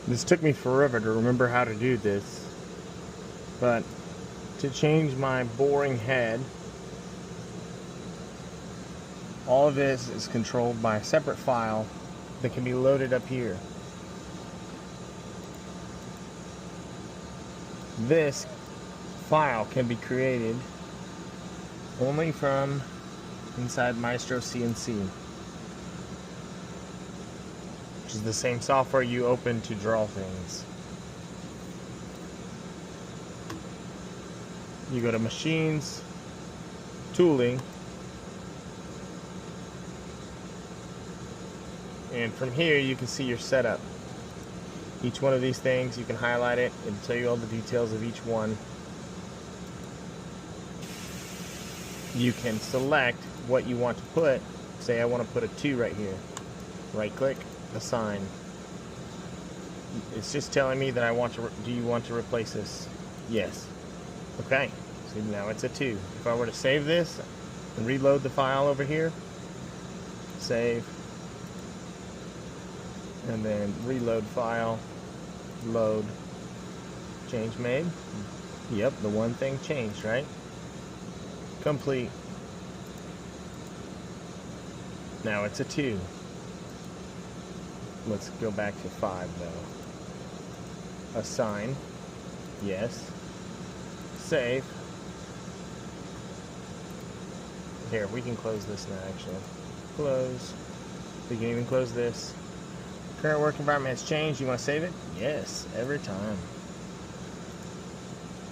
This took me forever to remember how to do this, but to change my boring head, all of this is controlled by a separate file that can be loaded up here. This file can be created only from inside Maestro CNC, which is the same software you open to draw things. You go to Machines, Tooling, and from here you can see your setup. Each one of these things, you can highlight it and tell you all the details of each one. You can select what you want to put. Say I want to put a 2 right here. Right click, assign. It's just telling me that I want to, do you want to replace this? Yes. Okay, so now it's a 2. If I were to save this and reload the file over here, save, and then reload file, load, change made. Yep, the one thing changed, right? Complete. Now it's a 2. Let's go back to 5 though. Assign. Yes. Save. Here, we can close this now actually. Close. We can even close this. Current work environment has changed. You want to save it? Yes, every time.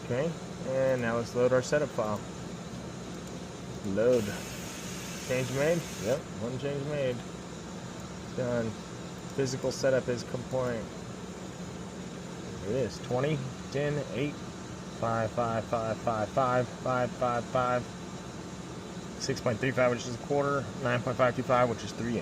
Okay, and now let's load our setup file. Load. Change made? Yep, one change made. Done. Physical setup is compliant. It is 20, 10, 8, 5, 5, 5, 5, 5, 5, 5, 5, 6.35, which is a quarter, 9.525, which is 3/8.